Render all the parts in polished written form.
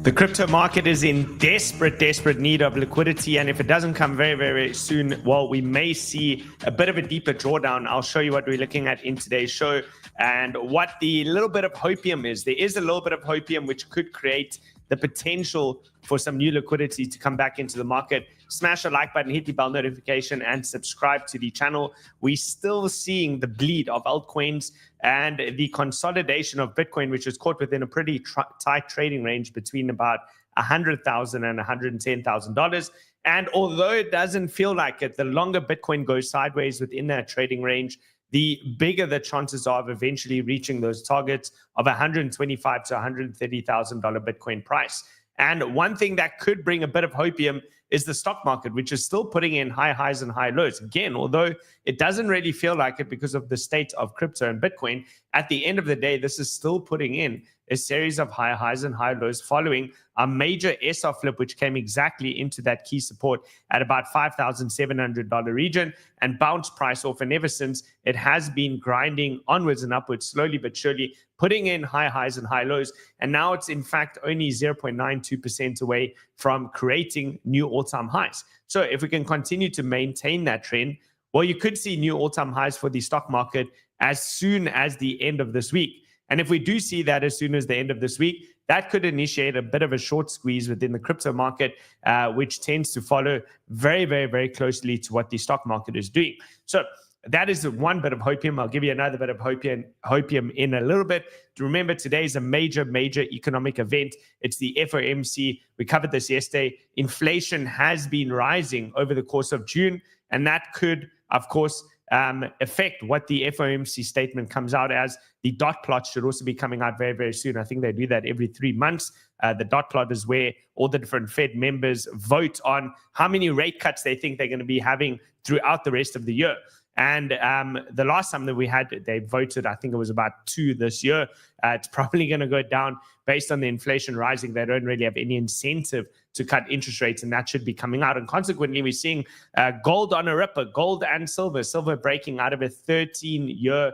The crypto market is in desperate need of liquidity, and if it doesn't come very soon, well, we may see a bit of a deeper drawdown. I'll show you what we're looking at in today's show and what the little bit of hopium is. There is a little bit of hopium which could create the potential for some new liquidity to come back into the market. Smash the like button, hit the bell notification, and subscribe to the channel. We're still seeing the bleed of altcoins and the consolidation of Bitcoin, which is caught within a pretty tight trading range between about $100,000 and $110,000. And although it doesn't feel like it, the longer Bitcoin goes sideways within that trading range, the bigger the chances are of eventually reaching those targets of $125,000 to $130,000 Bitcoin price. And one thing that could bring a bit of hopium is the stock market, which is still putting in high highs and high lows. Again, although it doesn't really feel like it because of the state of crypto and Bitcoin, at the end of the day, this is still putting in a series of high highs and high lows following a major SR flip, which came exactly into that key support at about $5,700 region and bounced price off. And ever since, it has been grinding onwards and upwards, slowly but surely, putting in high highs and high lows. And now it's in fact only 0.92% away from creating new all-time highs. So if we can continue to maintain that trend, well, you could see new all-time highs for the stock market as soon as the end of this week. And if we do see that as soon as the end of this week, that could initiate a bit of a short squeeze within the crypto market, which tends to follow very closely to what the stock market is doing. So that is one bit of hopium. I'll give you another bit of hopium in a little bit. Remember, today is a major economic event. It's the FOMC. We covered this yesterday. Inflation has been rising over the course of June, and that could, of course, affect what the FOMC statement comes out as. The dot plot should also be coming out very soon. I think they do that every 3 months. The dot plot is where all the different Fed members vote on how many rate cuts they think they're going to be having throughout the rest of the year. And the last time that we had, they voted, I think it was about 2 this year. It's probably going to go down based on the inflation rising. They don't really have any incentive to cut interest rates, and that should be coming out. And consequently, we're seeing gold on a ripper, gold and silver breaking out of a 13-year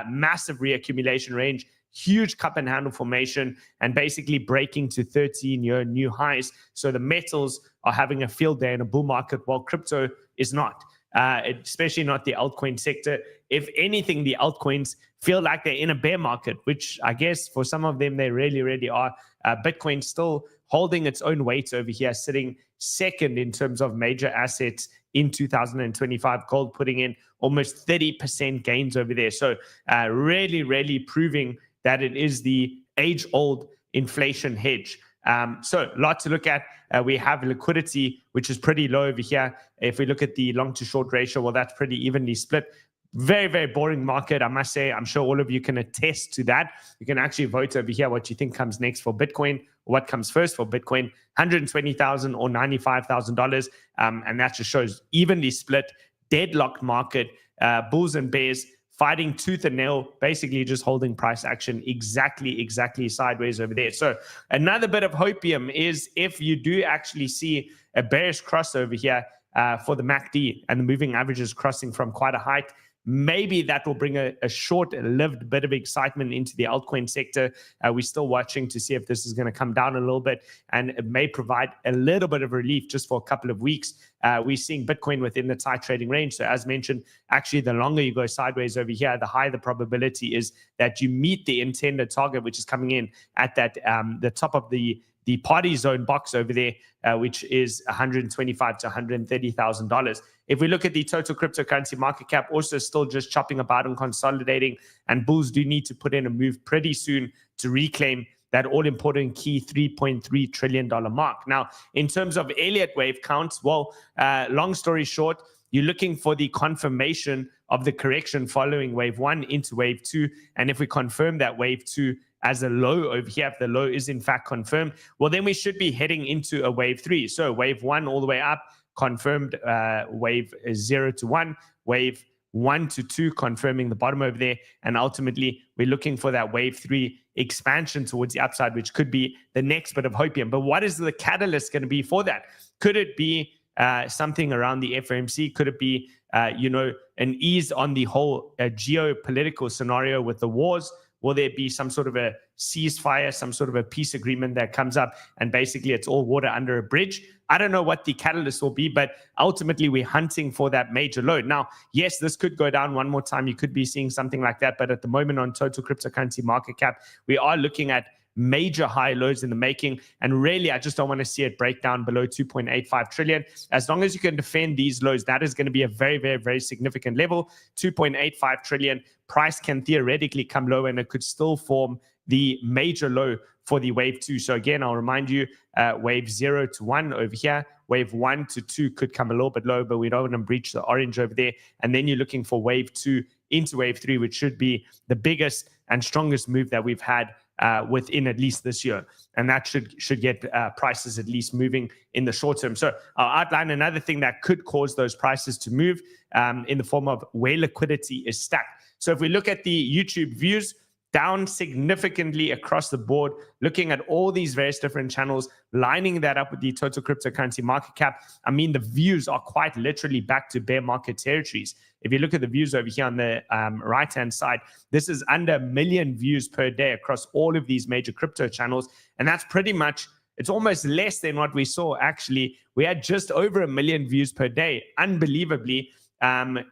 massive reaccumulation range, huge cup and handle formation, and basically breaking to 13-year new highs. So the metals are having a field day in a bull market, while crypto is not. Especially not the altcoin sector. If anything, the altcoins feel like they're in a bear market, which I guess for some of them, they really are. Bitcoin still holding its own weight over here, sitting second in terms of major assets in 2025. Gold putting in almost 30% gains over there. So really proving that it is the age-old inflation hedge. So a lot to look at. We have liquidity, which is pretty low over here. If we look at the long to short ratio, well, that's pretty evenly split. Very boring market, I must say. I'm sure all of you can attest to that. You can actually vote over here what you think comes next for Bitcoin, or what comes first for Bitcoin, $120,000 or $95,000. And that just shows evenly split, deadlocked market, bulls and bears fighting tooth and nail, basically just holding price action exactly sideways over there. So another bit of hopium is if you do actually see a bearish crossover here for the MACD and the moving averages crossing from quite a height, maybe that will bring a short-lived bit of excitement into the altcoin sector. We're still watching to see if this is going to come down a little bit, and it may provide a little bit of relief just for a couple of weeks. We're seeing Bitcoin within the tight trading range. So as mentioned, actually, the longer you go sideways over here, the higher the probability is that you meet the intended target, which is coming in at that the top of the party zone box over there, which is $125,000 to $130,000. If we look at the total cryptocurrency market cap, also still just chopping about and consolidating, and bulls do need to put in a move pretty soon to reclaim that all-important key $3.3 trillion mark. Now, in terms of Elliott wave counts, well, long story short, you're looking for the confirmation of the correction following wave 1 into wave 2. And if we confirm that wave 2 as a low over here, if the low is in fact confirmed, well, then we should be heading into a wave 3. So wave 1 all the way up, confirmed wave 0 to 1, wave 1 to 2, confirming the bottom over there. And ultimately, we're looking for that wave 3 expansion towards the upside, which could be the next bit of hopium. But what is the catalyst going to be for that? Could it be something around the FOMC? Could it be, an ease on the whole geopolitical scenario with the wars? will there be some sort of a ceasefire, some sort of a peace agreement that comes up, and basically it's all water under a bridge? I don't know what the catalyst will be, but ultimately we're hunting for that major low. Now, yes, this could go down one more time. You could be seeing something like that, but at the moment on total cryptocurrency market cap, we are looking at major high lows in the making, and really I just don't want to see it break down below 2.85 trillion. As long as you can defend these lows, that is going to be a very, very, very significant level. 2.85 trillion price can theoretically come low, and it could still form the major low for the wave 2. So again, I'll remind you, wave 0 to 1 over here, wave 1 to 2 could come a little bit low, but we don't want to breach the orange over there. And then you're looking for wave 2 into wave 3, which should be the biggest and strongest move that we've had within at least this year, and that should get prices at least moving in the short term. So I'll outline another thing that could cause those prices to move in the form of where liquidity is stuck. So if we look at the YouTube views, down significantly across the board, looking at all these various different channels, lining that up with the total cryptocurrency market cap. I mean, the views are quite literally back to bear market territories. If you look at the views over here on the right-hand side, this is under 1 million views per day across all of these major crypto channels. And that's pretty much, it's almost less than what we saw. Actually, we had just over 1 million views per day, unbelievably,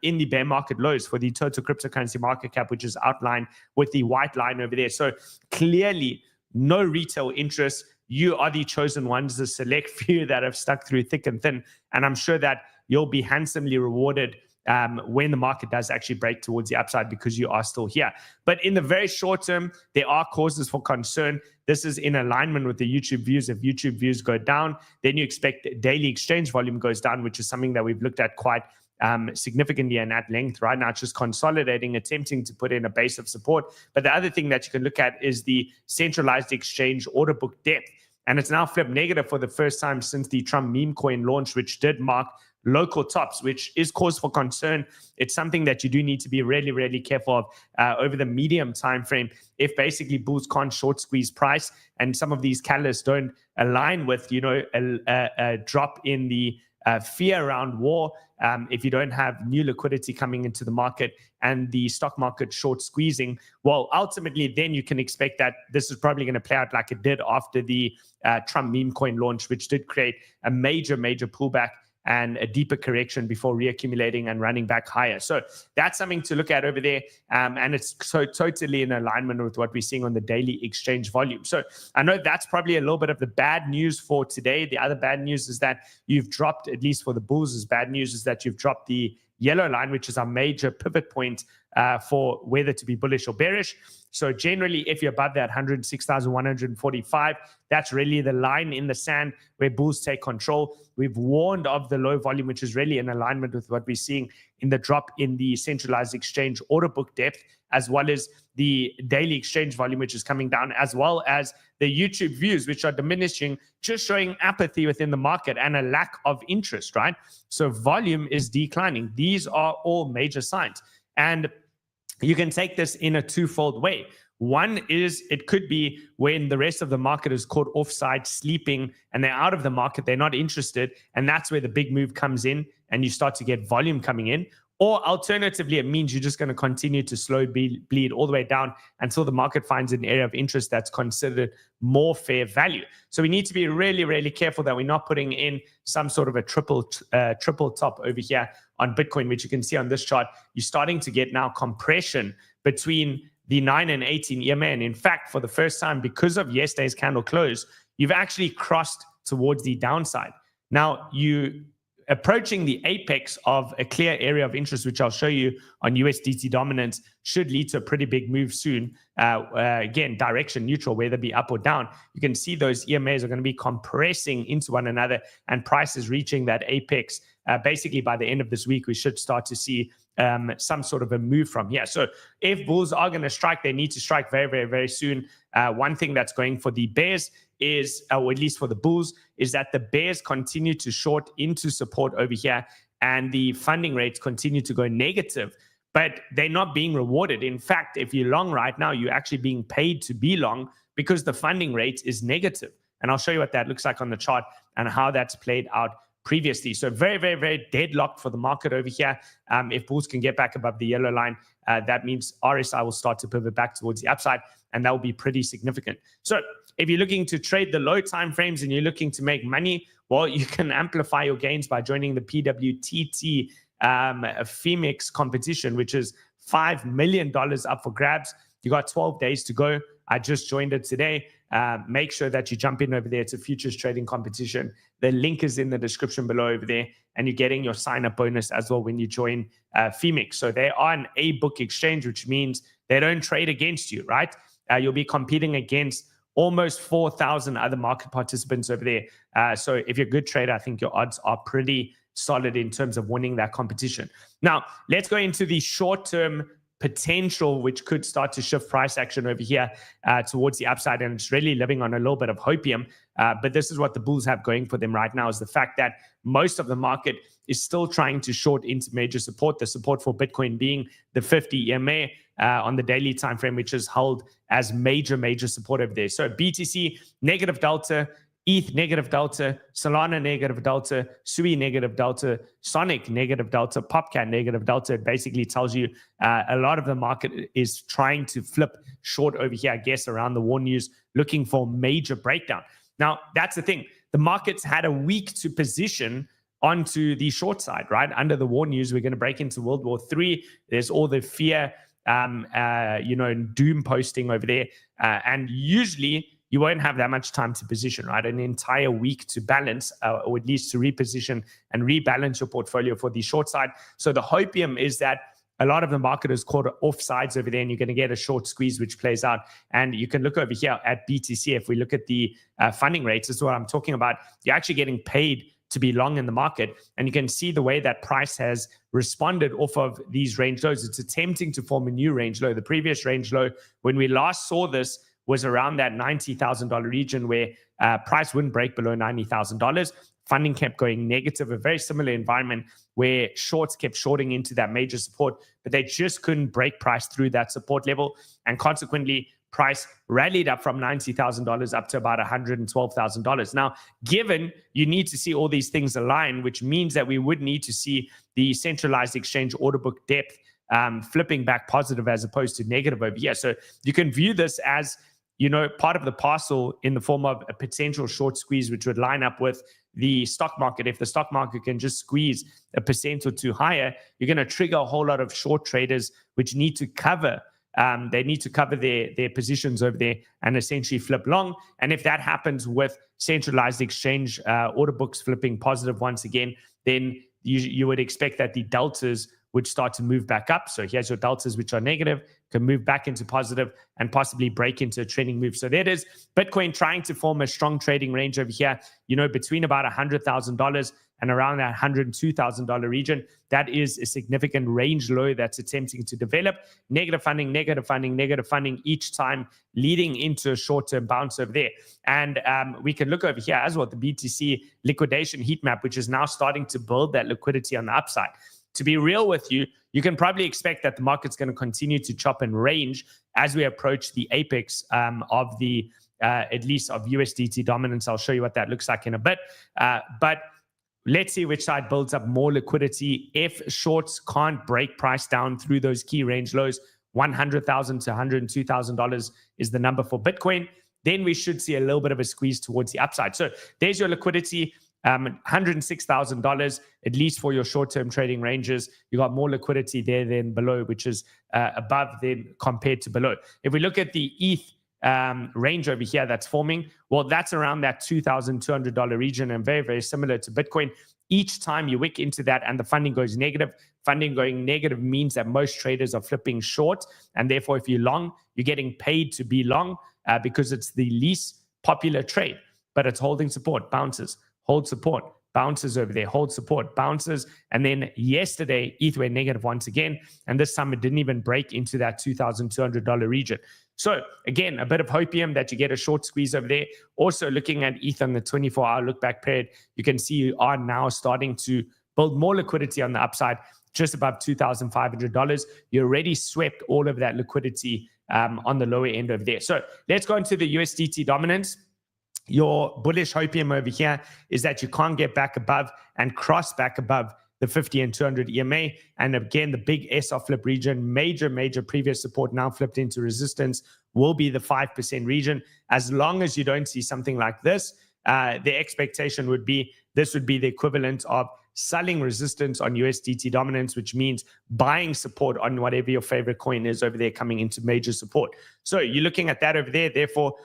in the bear market lows for the total cryptocurrency market cap, which is outlined with the white line over there. So clearly, no retail interest. You are the chosen ones, the select few that have stuck through thick and thin. And I'm sure that you'll be handsomely rewarded when the market does actually break towards the upside, because you are still here. But in the very short term, there are causes for concern. This is in alignment with the YouTube views. If YouTube views go down, then you expect daily exchange volume goes down, which is something that we've looked at quite significantly and at length. Right now, it's just consolidating, attempting to put in a base of support. But the other thing that you can look at is the centralized exchange order book depth. And it's now flipped negative for the first time since the Trump meme coin launch, which did mark local tops, which is cause for concern. It's something that you do need to be really, really careful of over the medium time frame. If basically bulls can't short squeeze price, and some of these catalysts don't align with, you know, a drop in the fear around war, if you don't have new liquidity coming into the market and the stock market short squeezing, well, ultimately then you can expect that this is probably going to play out like it did after the Trump meme coin launch, which did create a major pullback and a deeper correction before reaccumulating and running back higher. So that's something to look at over there. And it's so totally in alignment with what we're seeing on the daily exchange volume. So I know that's probably a little bit of the bad news for today. The other bad news is that you've dropped, at least for the bulls, is bad news is that you've dropped the yellow line, which is our major pivot point for whether to be bullish or bearish. So generally, if you're above that 106,145, that's really the line in the sand where bulls take control. We've warned of the low volume, which is really in alignment with what we're seeing in the drop in the centralized exchange order book depth, as well as the daily exchange volume, which is coming down, as well as the YouTube views, which are diminishing, just showing apathy within the market and a lack of interest, right? So volume is declining. These are all major signs. And you can take this in a twofold way. One is it could be when the rest of the market is caught offside, sleeping, and they're out of the market, they're not interested, and that's where the big move comes in and you start to get volume coming in. Or alternatively, it means you're just going to continue to slow bleed all the way down until the market finds an area of interest that's considered more fair value. So we need to be really, really careful that we're not putting in some sort of a triple top over here on Bitcoin, which you can see on this chart. You're starting to get now compression between the 9 and 18 EMA. And in fact, for the first time, because of yesterday's candle close, you've actually crossed towards the downside. Now, you approaching the apex of a clear area of interest, which I'll show you on USDT dominance, should lead to a pretty big move soon. Again, direction neutral, whether it be up or down. You can see those EMAs are going to be compressing into one another and prices reaching that apex. Basically, by the end of this week, we should start to see some sort of a move from here. So if bulls are going to strike, they need to strike very, very, very soon. One thing that's going for the bears is, or at least for the bulls, is that the bears continue to short into support over here and the funding rates continue to go negative, but they're not being rewarded. In fact, if you're long right now, you're actually being paid to be long because the funding rate is negative. And I'll show you what that looks like on the chart and how that's played out previously. So very, very, very deadlocked for the market over here. If bulls can get back above the yellow line, that means RSI will start to pivot back towards the upside, and that will be pretty significant. So if you're looking to trade the low time frames and you're looking to make money, well, you can amplify your gains by joining the PWTT FEMIX competition, which is $5 million up for grabs. You got 12 days to go. I just joined it today. Make sure that you jump in over there. It's a futures trading competition. The link is in the description below over there, and you're getting your sign-up bonus as well when you join FEMIX. So they are an A-book exchange, which means they don't trade against you, right? You'll be competing against almost 4,000 other market participants over there. So if you're a good trader, I think your odds are pretty solid in terms of winning that competition. Now, let's go into the short-term potential, which could start to shift price action over here towards the upside, and it's really living on a little bit of hopium. But this is what the bulls have going for them right now, is the fact that most of the market is still trying to short into major support, the support for Bitcoin being the 50 EMA on the daily time frame, which is held as major support over there. So BTC negative delta, ETH negative delta, Solana negative delta, SUI negative delta, Sonic negative delta, PopCat negative delta. It basically tells you a lot of the market is trying to flip short over here, I guess, around the war news, looking for major breakdown. Now, that's the thing. The market's had a week to position onto the short side, right? Under the war news, we're going to break into World War III. There's all the fear, doom posting over there. And usually you won't have that much time to position, right? An entire week to balance, or at least to reposition and rebalance your portfolio for the short side. So the hopium is that a lot of the market is caught off sides over there, and you're going to get a short squeeze, which plays out. And you can look over here at BTC. If we look at the funding rates, this is what I'm talking about. You're actually getting paid to be long in the market. And you can see the way that price has responded off of these range lows. It's attempting to form a new range low. The previous range low, when we last saw this, was around that $90,000 region where price wouldn't break below $90,000. Funding kept going negative, a very similar environment where shorts kept shorting into that major support, but they just couldn't break price through that support level. And consequently, price rallied up from $90,000 up to about $112,000. Now, given you need to see all these things align, which means that we would need to see the centralized exchange order book depth flipping back positive as opposed to negative over here. So you can view this as, part of the parcel in the form of a potential short squeeze, which would line up with the stock market. If the stock market can just squeeze 1% or 2% higher, you're going to trigger a whole lot of short traders, which need to cover. They need to cover their positions over there and essentially flip long. And if that happens with centralized exchange order books flipping positive once again, then you would expect that the deltas would start to move back up. So here's your deltas, which are negative, can move back into positive and possibly break into a trending move. So that is Bitcoin trying to form a strong trading range over here, between about $100,000 and around that $102,000 region. That is a significant range low that's attempting to develop. Negative funding each time, leading into a short-term bounce over there. And we can look over here as well, the BTC liquidation heat map, which is now starting to build that liquidity on the upside. To be real with you, you can probably expect that the market's going to continue to chop and range as we approach the apex of the, at least of USDT dominance. I'll show you what that looks like in a bit. But let's see which side builds up more liquidity. If shorts can't break price down through those key range lows, $100,000 to $102,000 is the number for Bitcoin, then we should see a little bit of a squeeze towards the upside. So there's your liquidity. $106,000, at least for your short-term trading ranges. You got more liquidity there than below, which is above then compared to below. If we look at the ETH range over here that's forming, well, that's around that $2,200 region and very, very similar to Bitcoin. Each time you wick into that and the funding goes negative, funding going negative means that most traders are flipping short. And therefore, if you're long, you're getting paid to be long because it's the least popular trade, but it's holding support, bounces, hold support, bounces over there, hold support, bounces. And then yesterday, ETH went negative once again. And this time it didn't even break into that $2,200 region. So again, a bit of hopium that you get a short squeeze over there. Also looking at ETH on the 24-hour look back period, you can see you are now starting to build more liquidity on the upside, just above $2,500. You already swept all of that liquidity on the lower end over there. So let's go into the USDT dominance. your bullish hopium over here is that you can't get back above and cross back above the 50 and 200 EMA. And again, the big S off flip region, major previous support now flipped into resistance, will be the 5% region. As long as you don't see something like this, the expectation would be this would be the equivalent of selling resistance on USDT dominance, which means buying support on whatever your favorite coin is over there coming into major support. So you're looking at that over there, therefore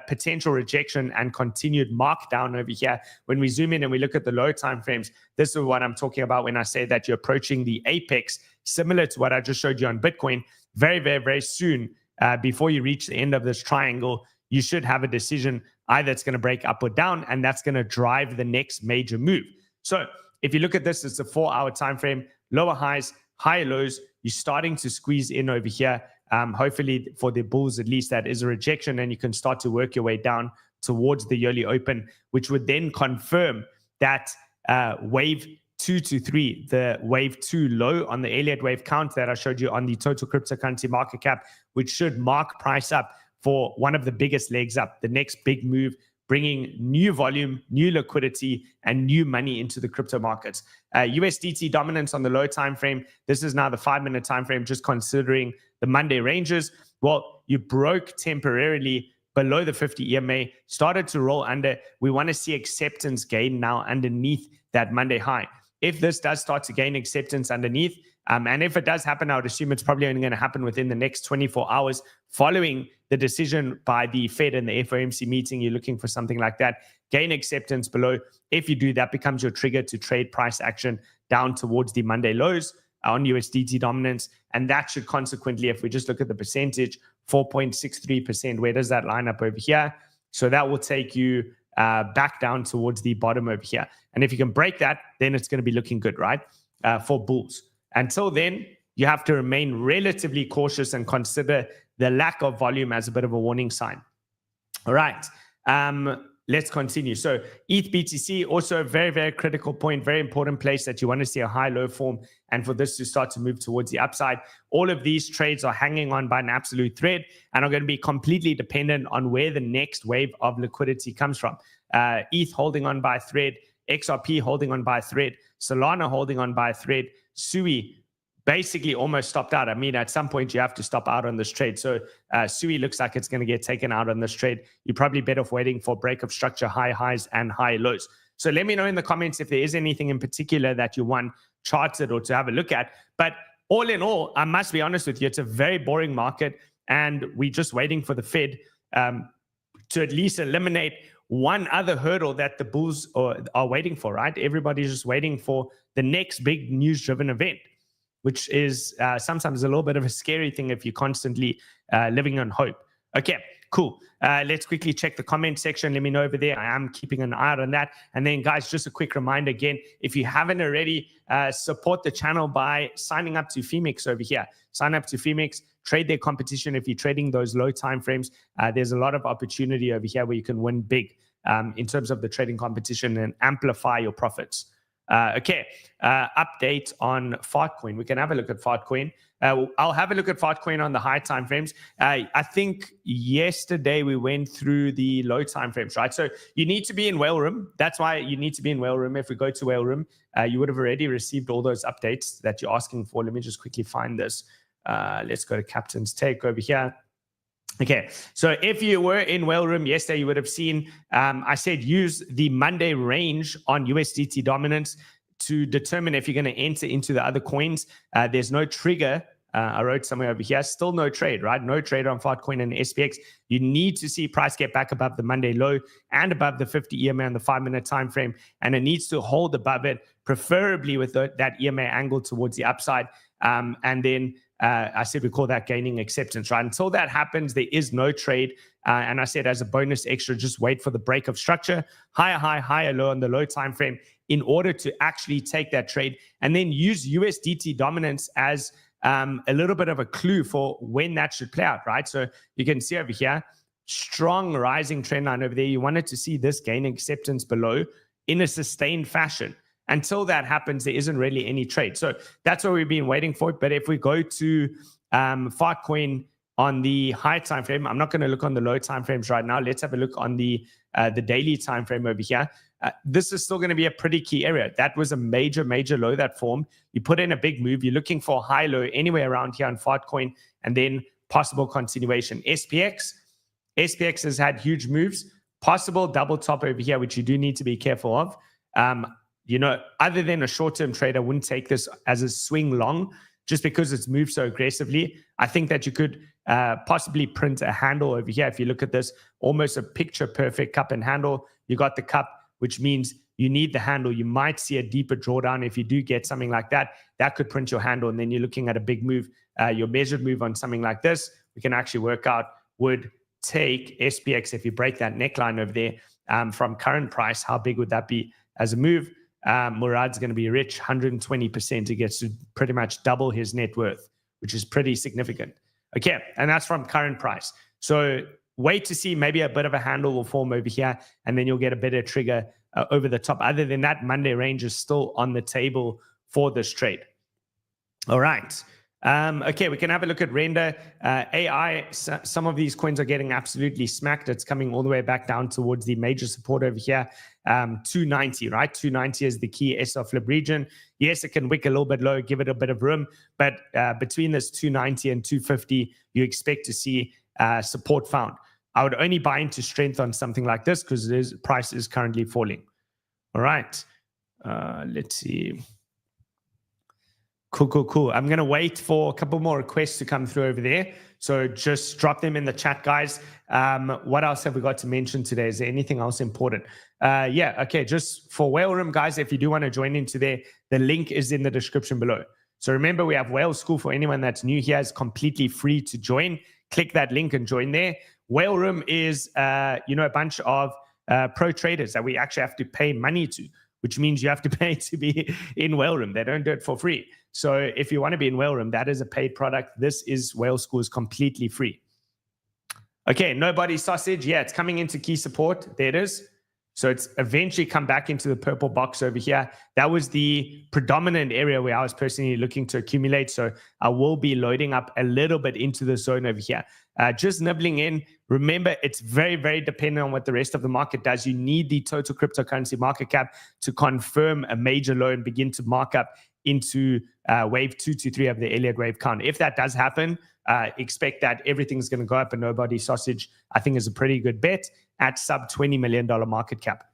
potential rejection and continued markdown over here. When we zoom in and we look at the low time frames, this is what I'm talking about when I say that you're approaching the apex, similar to what I just showed you on Bitcoin. Very soon, before you reach the end of this triangle, you should have a decision. Either it's going to break up or down, and that's going to drive the next major move. So if you look at this, it's a 4-hour time frame, lower highs, higher lows. You're starting to squeeze in over here. Hopefully for the bulls, at least, that is a rejection, and you can start to work your way down towards the yearly open, which would then confirm that wave 2 to 3, the wave 2 low on the Elliott wave count that I showed you on the total cryptocurrency market cap, which should mark price up for one of the biggest legs up, the next big move, bringing new volume, new liquidity, and new money into the crypto markets. USDT dominance on the low time frame. This is now the 5-minute time frame, just considering the Monday ranges. Well, you broke temporarily below the 50 EMA, started to roll under. We want to see acceptance gain now underneath that Monday high. If this does start to gain acceptance underneath, and if it does happen, I would assume it's probably only going to happen within the next 24 hours following the decision by the Fed and the FOMC meeting. You're looking for something like that. Gain acceptance below. If you do, that becomes your trigger to trade price action down towards the Monday lows on USDT dominance. And that should consequently, if we just look at the percentage, 4.63%, where does that line up over here? So that will take you back down towards the bottom over here. And if you can break that, then it's going to be looking good, right? For bulls. Until then, you have to remain relatively cautious and consider the lack of volume as a bit of a warning sign. All right, let's continue. So ETH BTC, also a very critical point, very important place that you want to see a high-low form and for this to start to move towards the upside. All of these trades are hanging on by an absolute thread and are going to be completely dependent on where the next wave of liquidity comes from. ETH holding on by a thread, XRP holding on by a thread, Solana holding on by a thread, SUI basically almost stopped out. I mean, at some point you have to stop out on this trade. So SUI looks like it's going to get taken out on this trade. You're probably better off waiting for break of structure, high highs and high lows. So let me know in the comments if there is anything in particular that you want charted or to have a look at. But all in all, I must be honest with you, it's a very boring market, and we're just waiting for the Fed to at least eliminate one other hurdle that the bulls are waiting for, right? Everybody's just waiting for the next big news-driven event, which is sometimes a little bit of a scary thing if you're constantly living on hope. Okay, cool. Let's quickly check the comment section. Let me know over there. I am keeping an eye out on that. And then, guys, just a quick reminder again, if you haven't already, support the channel by signing up to FEMIX over here. Sign up to FEMIX, trade their competition. If you're trading those low time frames, there's a lot of opportunity over here where you can win big in terms of the trading competition and amplify your profits. Okay, update on FARTCOIN. We can have a look at FARTCOIN. I'll have a look at FARTCOIN on the high time frames. I think yesterday we went through the low time frames, right? So you need to be in whale room. That's why you need to be in whale room. If we go to whale room, you would have already received all those updates that you're asking for. Let me just quickly find this. Let's go to Captain's Take over here. Okay, so if you were in whale room yesterday, you would have seen I said use the Monday range on USDT dominance to determine if you're going to enter into the other coins. There's no trigger. I wrote somewhere over here, still no trade, right? No trade on FARTCOIN and SPX. You need to see price get back above the Monday low and above the 50 EMA on the 5-minute time frame, and it needs to hold above it, preferably with that EMA angle towards the upside. And then I said we call that gaining acceptance, right? Until that happens, there is no trade. And I said as a bonus extra, just wait for the break of structure, higher high, higher low on the low time frame in order to actually take that trade, and then use USDT dominance as a little bit of a clue for when that should play out, right? So you can see over here, strong rising trend line over there. You wanted to see this gain acceptance below in a sustained fashion. Until that happens, there isn't really any trade. So that's what we've been waiting for. But if we go to FARTCOIN on the high time frame, I'm not going to look on the low time frames right now. Let's have a look on the the daily time frame over here, this is still going to be a pretty key area. That was a major low that formed. You put in a big move. You're looking for a high low anywhere around here on FARTCOIN, and then possible continuation. SPX has had huge moves. Possible double top over here, which you do need to be careful of. Other than a short-term trader, wouldn't take this as a swing long just because it's moved so aggressively. I think that you could possibly print a handle over here. If you look at this, almost a picture perfect cup and handle. You got the cup, which means you need the handle. You might see a deeper drawdown. If you do get something like that, that could print your handle. And then you're looking at a big move. Your measured move on something like this, we can actually work out would take SPX, if you break that neckline over there from current price, how big would that be as a move? Murad's going to be rich 120%. He gets to pretty much double his net worth, which is pretty significant. Okay, and that's from current price. So wait to see, maybe a bit of a handle will form over here, and then you'll get a better trigger over the top. Other than that, Monday range is still on the table for this trade. All right. Okay, we can have a look at render. AI, some of these coins are getting absolutely smacked. It's coming all the way back down towards the major support over here. 290, right? 290 is the key SR flip region. Yes, it can wick a little bit low, give it a bit of room, but between this 290 and 250, you expect to see support found. I would only buy into strength on something like this because the price is currently falling. All right. Let's see. Cool. I'm going to wait for a couple more requests to come through over there. So just drop them in the chat, guys. What else have we got to mention today? Is there anything else important? Yeah, okay. Just for Whale Room, guys, if you do want to join into there, the link is in the description below. So remember, we have Whale School for anyone that's new here. It's completely free to join. Click that link and join there. Whale Room is, a bunch of pro traders that we actually have to pay money to, which means you have to pay to be in Whale Room. They don't do it for free. So if you want to be in Whale Room, that is a paid product. This is Whale School is completely free. Okay, Nobody Sausage. Yeah, it's coming into key support. There it is. So it's eventually come back into the purple box over here. That was the predominant area where I was personally looking to accumulate. So I will be loading up a little bit into the zone over here. Just nibbling in. Remember, it's very dependent on what the rest of the market does. You need the total cryptocurrency market cap to confirm a major low and begin to mark up into wave 2 to 3 of the Elliott wave count. If that does happen, expect that everything's going to go up, and Nobody Sausage, I think, is a pretty good bet at sub $20 million market cap.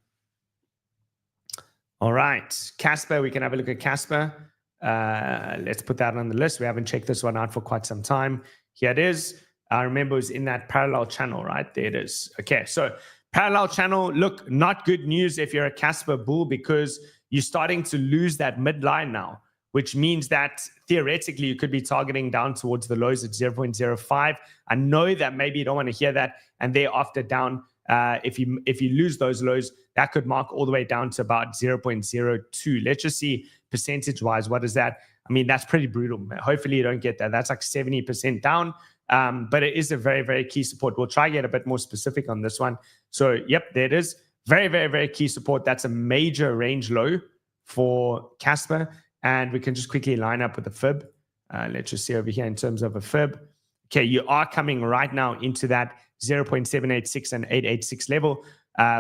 All right, Casper, we can have a look at Casper. Let's put that on the list. We haven't checked this one out for quite some time. Here it is. I remember it was in that parallel channel, right? There it is. Okay, so parallel channel, look, not good news if you're a Casper bull, because you're starting to lose that midline now, which means that theoretically you could be targeting down towards the lows at 0.05. I know that maybe you don't want to hear that, and thereafter down, if you lose those lows, that could mark all the way down to about 0.02. Let's just see percentage-wise, what is that? I mean, that's pretty brutal. Hopefully you don't get that. That's like 70% down. But it is a very key support. We'll try to get a bit more specific on this one. So, yep, there it is. Very key support. That's a major range low for Casper. And we can just quickly line up with the fib. Let's just see over here in terms of a fib. Okay, you are coming right now into that 0.786 and 886 level,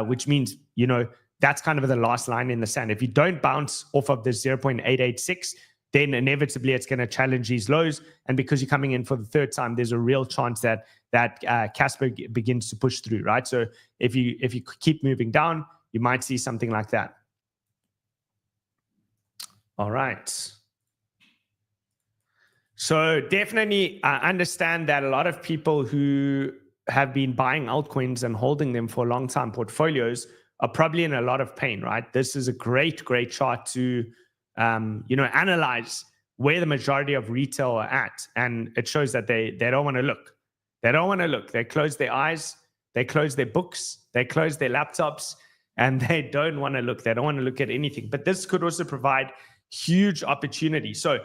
which means, that's kind of the last line in the sand. If you don't bounce off of the 0.886, then inevitably it's going to challenge these lows. And because you're coming in for the third time, there's a real chance that Casper begins to push through, right? So if you keep moving down, you might see something like that. All right. So definitely I understand that a lot of people who have been buying altcoins and holding them for a long time, portfolios, are probably in a lot of pain, right? This is a great chart to analyze where the majority of retail are at. And it shows that they don't want to look. They don't want to look. They close their eyes, they close their books, they close their laptops, and they don't want to look. They don't want to look at anything. But this could also provide huge opportunity. So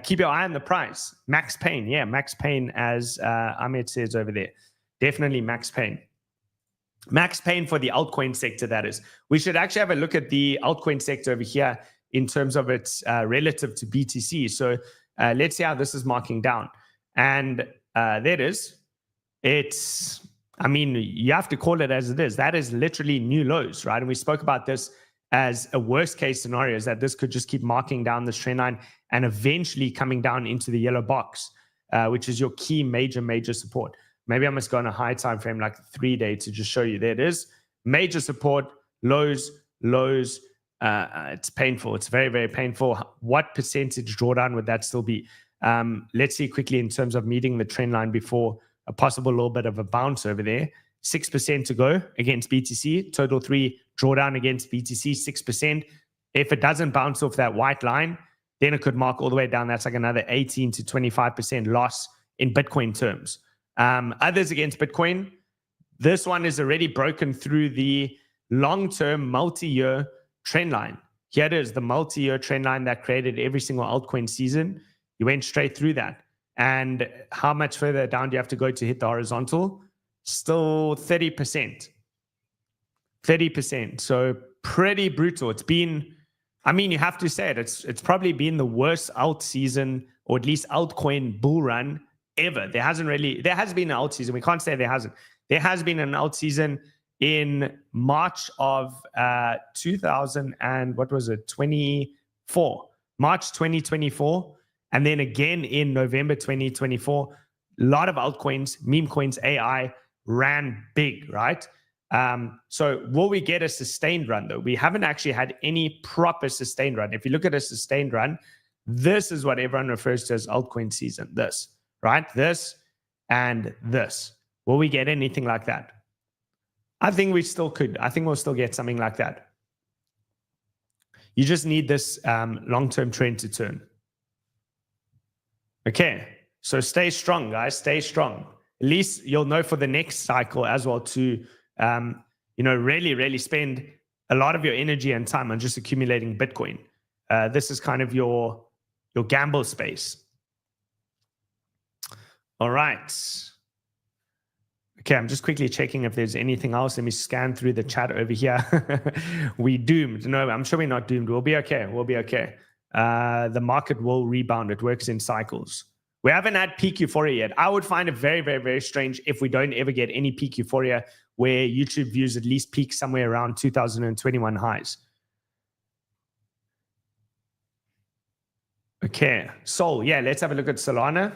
keep your eye on the price. Max Pain. Yeah, Max Pain, as Ahmed says over there. Definitely Max Pain. Max Pain for the altcoin sector, that is. We should actually have a look at the altcoin sector over here in terms of its relative to BTC. So let's see how this is marking down. And there it is. It's I mean, you have to call it as it is. That is literally new lows, right? And we spoke about this as a worst case scenario, is that this could just keep marking down this trend line and eventually coming down into the yellow box, which is your key major support. Maybe I must go on a high time frame, like 3-day, to just show you. There it is. Major support, lows. It's painful. It's very painful. What percentage drawdown would that still be? Let's see quickly in terms of meeting the trend line before a possible little bit of a bounce over there. 6% to go against BTC. Total 3 drawdown against BTC, 6%. If it doesn't bounce off that white line, then it could mark all the way down. That's like another 18 to 25% loss in Bitcoin terms. Others against Bitcoin, this one is already broken through the long-term multi-year trend line. Here it is, the multi-year trend line that created every single altcoin season. You went straight through that. And how much further down do you have to go to hit the horizontal? Still 30%. 30%. So pretty brutal. It's been, I mean, you have to say it. It's probably been the worst alt season, or at least altcoin bull run ever. There has been an alt season. We can't say there hasn't. There has been an alt season in March of 24, March 2024, and then again in November 2024. A lot of altcoins, meme coins, AI ran big, right? So will we get a sustained run though? We haven't actually had any proper sustained run. If you look at a sustained run, this is what everyone refers to as altcoin season. This, right? This and this. Will we get anything like that? I think we still could. I think we'll still get something like that. You just need this long-term trend to turn. Okay, so stay strong, guys. Stay strong. At least you'll know for the next cycle as well to, really spend a lot of your energy and time on just accumulating Bitcoin. This is kind of your gamble space. All right. Okay, I'm just quickly checking if there's anything else. Let me scan through the chat over here. We doomed. No, I'm sure we're not doomed. We'll be okay. We'll be okay. The market will rebound. It works in cycles. We haven't had peak euphoria yet. I would find it very strange if we don't ever get any peak euphoria where YouTube views at least peak somewhere around 2021 highs. Okay, Sol. Yeah, let's have a look at Solana.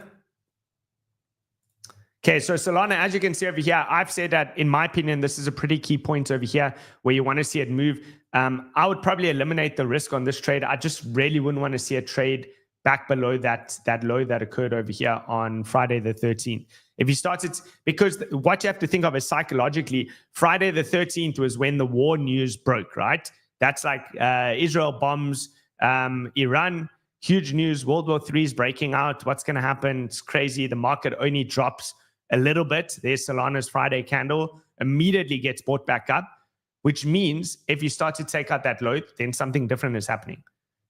Okay, so Solana, as you can see over here, I've said that, in my opinion, this is a pretty key point over here where you want to see it move. I would probably eliminate the risk on this trade. I just really wouldn't want to see a trade back below that low that occurred over here on Friday the 13th. If you started, because what you have to think of is psychologically, Friday the 13th was when the war news broke, right? That's like Israel bombs Iran, huge news, World War III is breaking out. What's going to happen? It's crazy. The market only drops a little bit. There's Solana's Friday candle, immediately gets bought back up, which means if you start to take out that low, then something different is happening.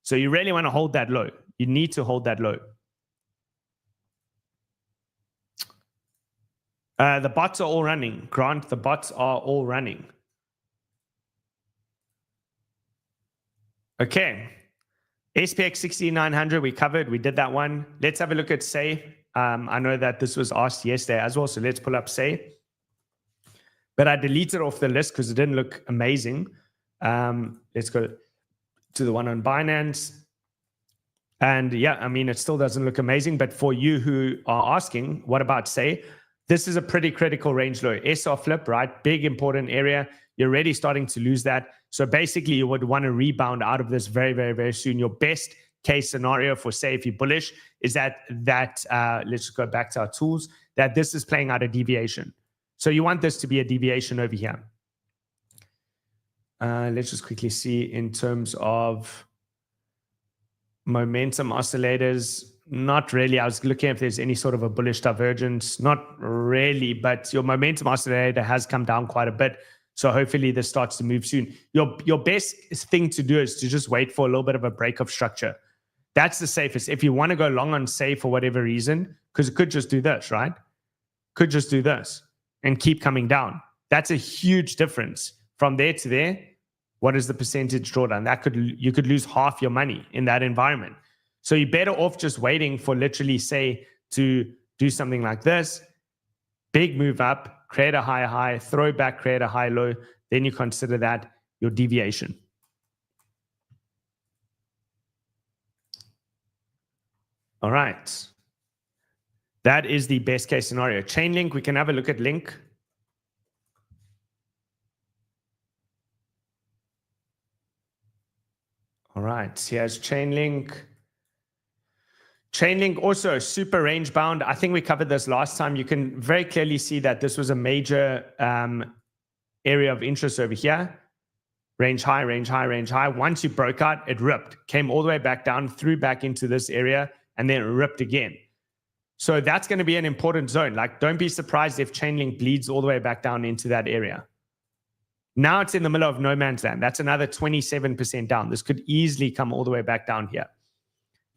So you really want to hold that low. You need to hold that low. The bots are all running. Grant, the bots are all running. Okay. SPX 6900, we covered. We did that one. Let's have a look at 𝗧. I know that this was asked yesterday as well, so let's pull up 𝗧. But I deleted it off the list because it didn't look amazing. Let's go to the one on Binance. And yeah, I mean, it still doesn't look amazing. But for you who are asking, what about 𝗧? This is a pretty critical range low. SR flip, right? Big important area. You're already starting to lose that. So basically, you would want to rebound out of this very soon. Your best case scenario for 𝗧, if you're bullish, is that let's go back to our tools, that this is playing out a deviation. So you want this to be a deviation over here. Let's just quickly see in terms of momentum oscillators. Not really. I was looking if there's any sort of a bullish divergence. Not really, but your momentum oscillator has come down quite a bit. So hopefully this starts to move soon. Your best thing to do is to just wait for a little bit of a break of structure. That's the safest. If you want to go long on 𝗧 for whatever reason, because it could just do this, right? Could just do this and keep coming down. That's a huge difference. From there to there, what is the percentage drawdown? You could lose half your money in that environment. So you're better off just waiting for literally 𝗧 to do something like this, big move up, create a high, throw back, create a high low, then you consider that your deviation. All right. That is the best case scenario. Chainlink, we can have a look at Link. All right, here's Chainlink. Chainlink also super range bound. I think we covered this last time. You can very clearly see that this was a major area of interest over here. Range high, range high, range high. Once you broke out, it ripped, came all the way back down, threw back into this area, and then it ripped again. So that's going to be an important zone. Like, don't be surprised if Chainlink bleeds all the way back down into that area. Now it's in the middle of no man's land. That's another 27% down. This could easily come all the way back down here.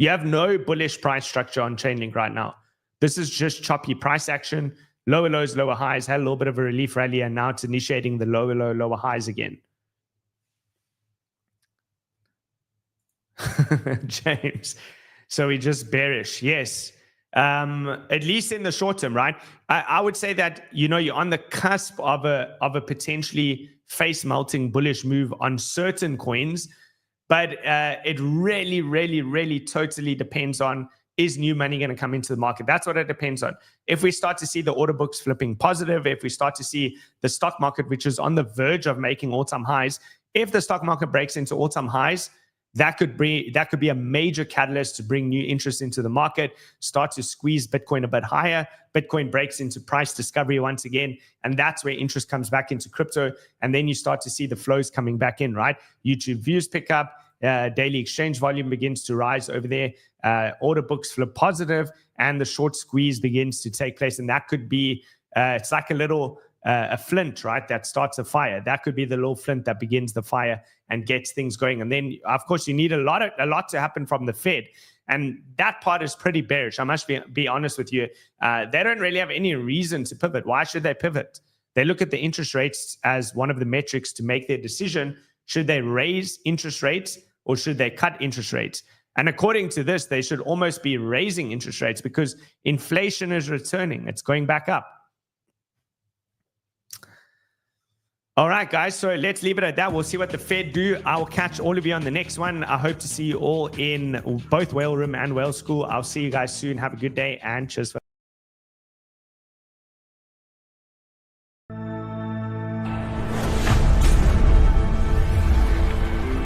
You have no bullish price structure on Chainlink right now. This is just choppy price action, lower lows, lower highs, had a little bit of a relief rally, and now it's initiating the lower low, lower highs again. James, so we just bearish. Yes. At least in the short term, right? I would say that, you know, you're on the cusp of a potentially face melting bullish move on certain coins, but it really totally depends on, is new money going to come into the market? That's what it depends on. If we start to see the order books flipping positive, if we start to see the stock market, which is on the verge of making all-time highs, if the stock market breaks into all-time highs, that could be a major catalyst to bring new interest into the market, start to squeeze Bitcoin a bit higher. Bitcoin breaks into price discovery once again, and that's where interest comes back into crypto. And then you start to see the flows coming back in, right? YouTube views pick up, daily exchange volume begins to rise over there, order books flip positive, and the short squeeze begins to take place. And that could be, it's like a little a flint, right, that starts a fire. That could be the little flint that begins the fire and gets things going. And then, of course, you need a lot to happen from the Fed. And that part is pretty bearish. I must be honest with you. They don't really have any reason to pivot. Why should they pivot? They look at the interest rates as one of the metrics to make their decision. Should they raise interest rates or should they cut interest rates? And according to this, they should almost be raising interest rates because inflation is returning. It's going back up. All right, guys, so let's leave it at that. We'll see what the Fed do. I'll catch all of you on the next one. I hope to see you all in both Whale Room and Whale School. I'll see you guys soon. Have a good day and cheers.